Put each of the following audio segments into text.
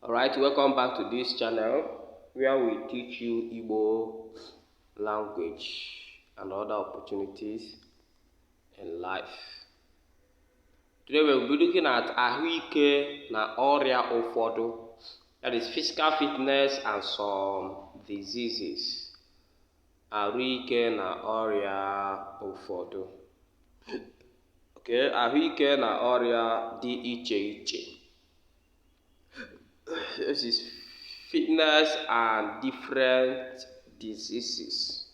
Alright, welcome back to this channel where we teach you Igbo language and other opportunities in life. Today we'll be looking at ahụike na ọrịa ụfọdụ, that is physical fitness and some diseases. Ahụike na ọrịa ụfọdụ. Okay, ahụike na ọrịa dị iche iche. This is fitness and different diseases.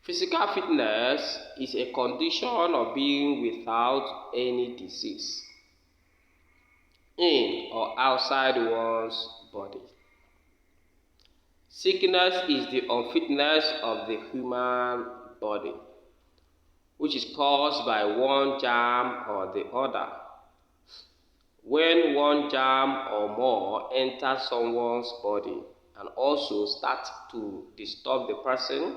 Physical fitness is a condition of being without any disease in or outside one's body. Sickness is the unfitness of the human body, which is caused by one germ or the other. When one germ or more enters someone's body and also start to disturb the person,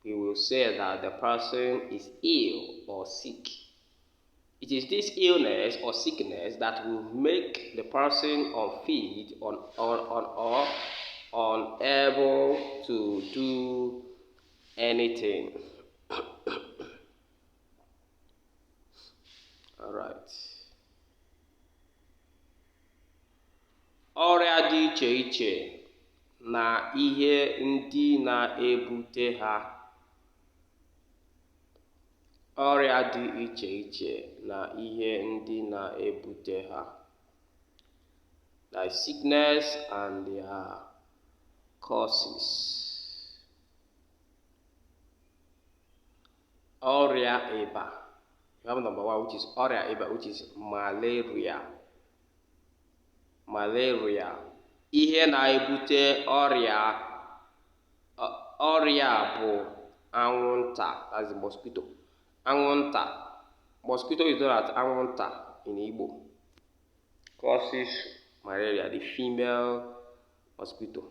we will say that the person is ill or sick. It is this illness or sickness that will make the person unfit or unable to do anything. All right. Ọrịa dị iche iche na ihe ndị na-ebute ha. Ọrịa dị iche iche na ihe ndị na-ebute ha. Like sickness and their causes. Ọrịa ịba. We have number one, which is ọrịa ịba, which is malaria. Malaria. Ihe na-ebute ọrịa bụ anwụnta, that's the mosquito. Anwụnta. Mosquito is known as anwụnta in Igbo. Causes malaria, the female mosquito.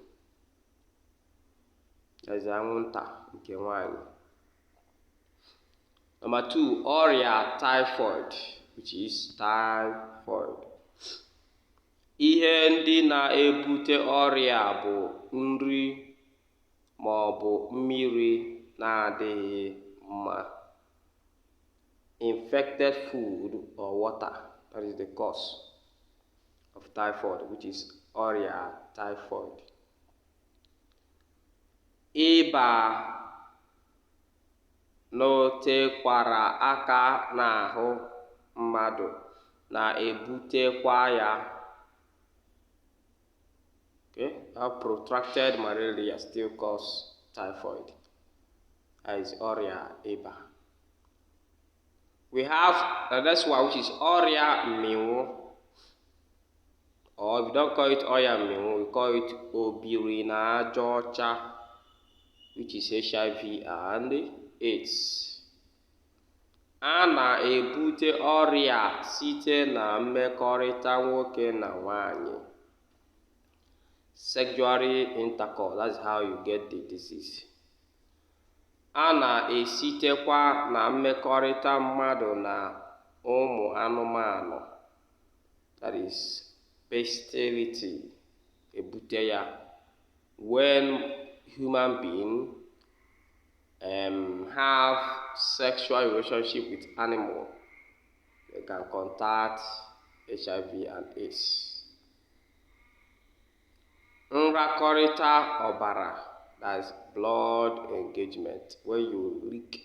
That is anwụnta nke nwanyị. Number two, ọrịa typhoid, which is typhoid. Ihe ndị na-ebute ọrịa bụ nri ma ọ bụ mmiri na-adịghị mma. Infected food or water, that is the cause of typhoid, which is ọrịa typhoid. Ịba n'otekwara aka n'ahụ mmadụ na-ebutekwa ya. Okay, how protracted malaria still cause typhoid. That is ọrịa ịba. We have the next one, which is ọrịa mmịnwụ. Or if you don't call it ọrịa mmịnwụ, we call it obirinajaọcha, which is HIV and AIDS. A na-ebute ọrịa site na mmekọrịta nwoke na nwanyị. Sexual intercourse, that's how you get the disease. A na-esitekwa na mmekọrịta mmadụ na ụmụ anụmanụ, that is bestiality, ebute ya. When human beings have sexual relationship with animal, they can contact HIV and AIDS. Nrakọrịta ọbara, that is blood engagement. When you lick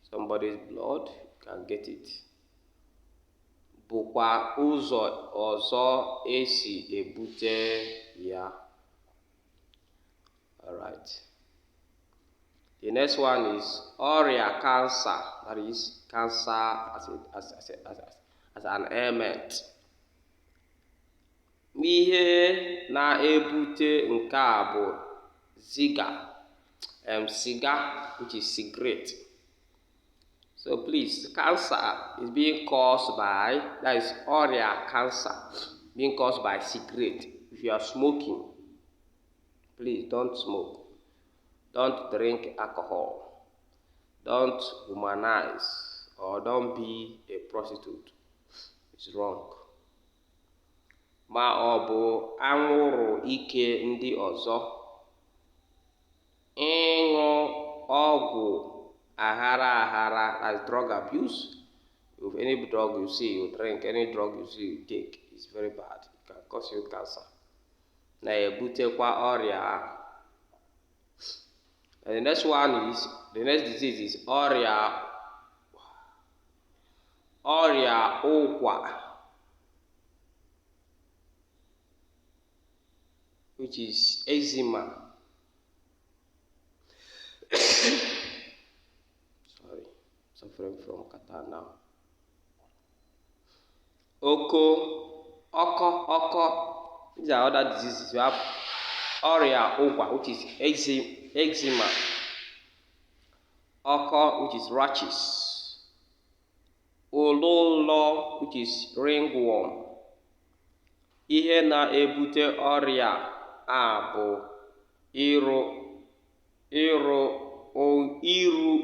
somebody's blood, you can get it. Bụkwa ụzọ ọzọ esi ebute ya. Alright. The next one is ọrịa cancer, that is cancer as an ailment. Ihe na-ebute nke a bụ cigar, which is cigarette. So please, cancer is being caused by, that is ọrịa cancer, being caused by cigarette. If you are smoking, please don't smoke. Don't drink alcohol. Don't womanize or don't be a prostitute. It's wrong. ma ọ bụ anwụrụ ike ndị ọzọ, ịṅụ ọgwụ aghara aghara, as drug abuse. If any drug you see you drink, any drug you see you take, is very bad. It can cause you cancer. Na-ebutekwa ọrịa ahụ. And the next disease is ọrịa ụkwa, which is eczema. Sorry, suffering from catarrh now. Oko. These are other diseases. You have ọrịa ụkwa, which is eczema. Oko, which is rashes. Ololo, which is ringworm. Ihe na-ebute ọrịa a bụ iru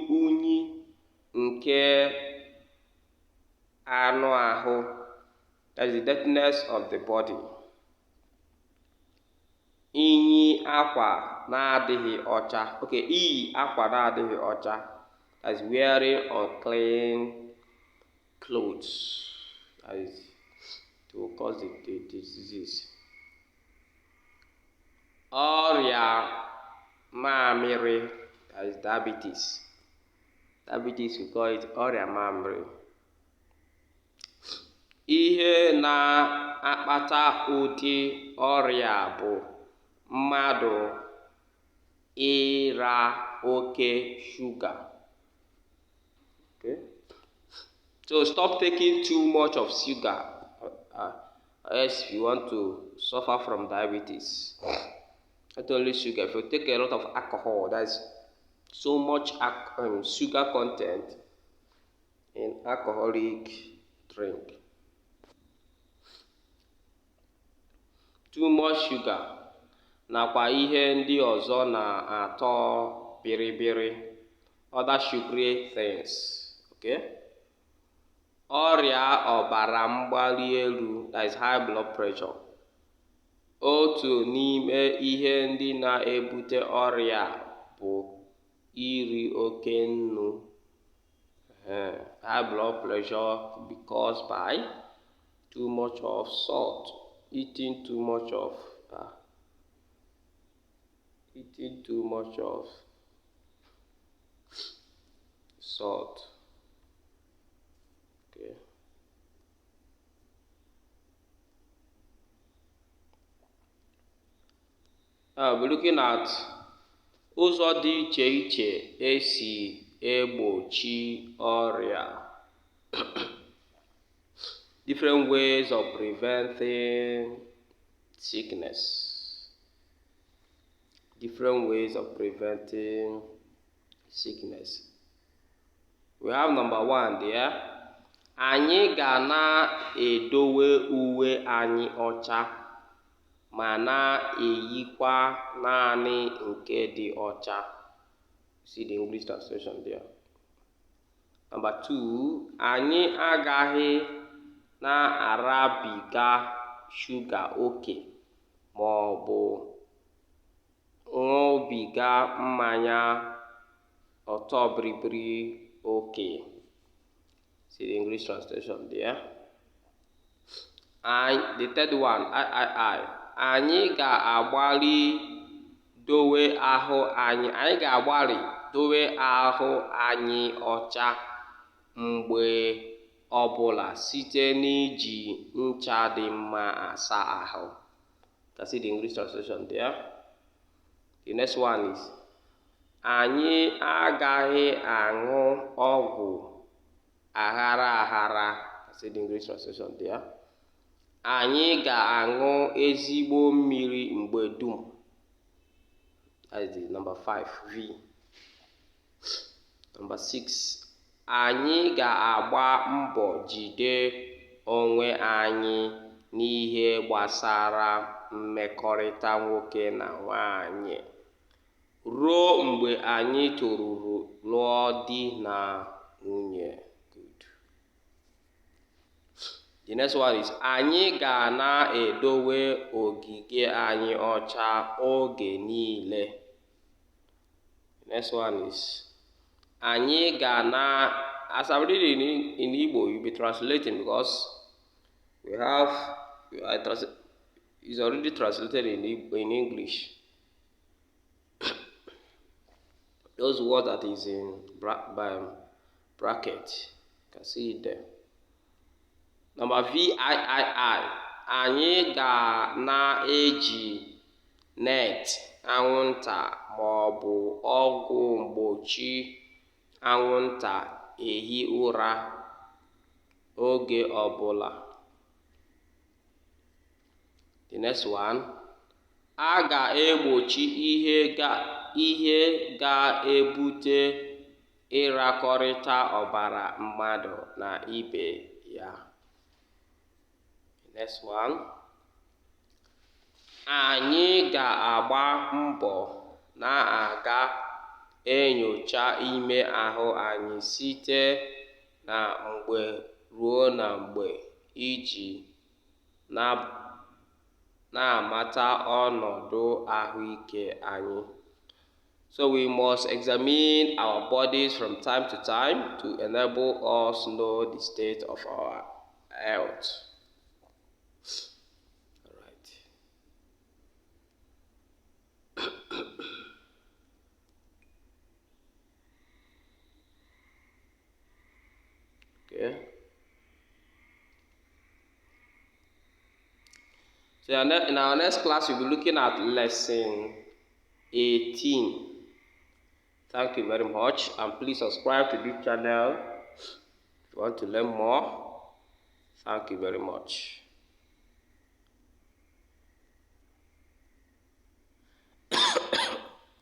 unyi nke anụ ahụ, that is the dirtiness of the body. Iyi akwa na-adịghị ọcha. Okay, iyi akwa na-adịghị ọcha, that is wearing unclean clothes, that is to cause the disease. Ọrịa mamịrị, that is diabetes. Diabetes, we call it ọrịa mamịrị. Ihe na-akpata ụdị ọrịa bụ mmadụ ịra oke sugar. Okay? So stop taking too much of sugar, else you want to suffer from diabetes. Not only sugar, if you take a lot of alcohol, that's so much sugar content in alcoholic drink. Too much sugar nakwa ihe ndị ọzọ na-atọ biribiri, other sugary things. Okay? Ọrịa ọbara mgbali elu, that is high blood pressure. Otu n'ime ihe ndị na-ebute ọrịa bụ iri oke nnu. High blood pressure be caused by too much of salt, eating too much of salt. Okay. Now we're looking at ụzọ dị iche iche esi egbochi ọrịa. Different ways of preventing sickness. Different ways of preventing sickness. We have number 1 there. Anyị ga na-edowe uwe anyị ọcha ma na-eyikwa naanị nke dị ọcha. See the English translation there. Number 2, anyị agaghị na-arabiga shuga oke ma ọ bụ ṅụbiga mmanya ọtọ biribiri oke. See the English translation there. And the third one, anyị ga-agbalị dowe ahụ anyị ọcha mgbe ọbụla site n'iji ncha dị mma asa ahụ. Can see the English translation there. The next one is anyị agaghị aṅụ ọgwụ aghara aghara. Can see the English translation there. Anyị ga-aṅụ ezigbo mmiri mgbe dum. That is the number 5, V. Number 6, anyị ga-agba mbọ jide onwe anyị n'ihe gbasara mmekọrịta nwoke na nwanyị ruo mgbe anyị toruru lụọ di na nwunye. Good. The next one is anyị ga na-edowe ogige anyị ọcha oge niile. The next one is anyị ga na. As I'm reading in Igbo, you'll be translating because we have it's already translated in English. Those words that is in bracket, you can see it there. Number VIII, anyị ga na-eji net anwụnta ma ọ bụ ọgwụ mgbochi anwụnta ehi ụra oge ọbụla. The next one, a ga-egbochi ihe ga-ebute ịrakọrịta ọbara mmadụ na ibe ya. Next one, anyị ga-agba mbọ na-aga enyocha ime ahụ anyị site na mgbe ruo na mgbe iji na-amata ọnọdụ ahụike anyị. So we must examine our bodies from time to time to enable us know the state of our health. All right. Okay. So in our next class, we'll be looking at lesson 18. Thank you very much, and please subscribe to this channel if you want to learn more. Thank you very much.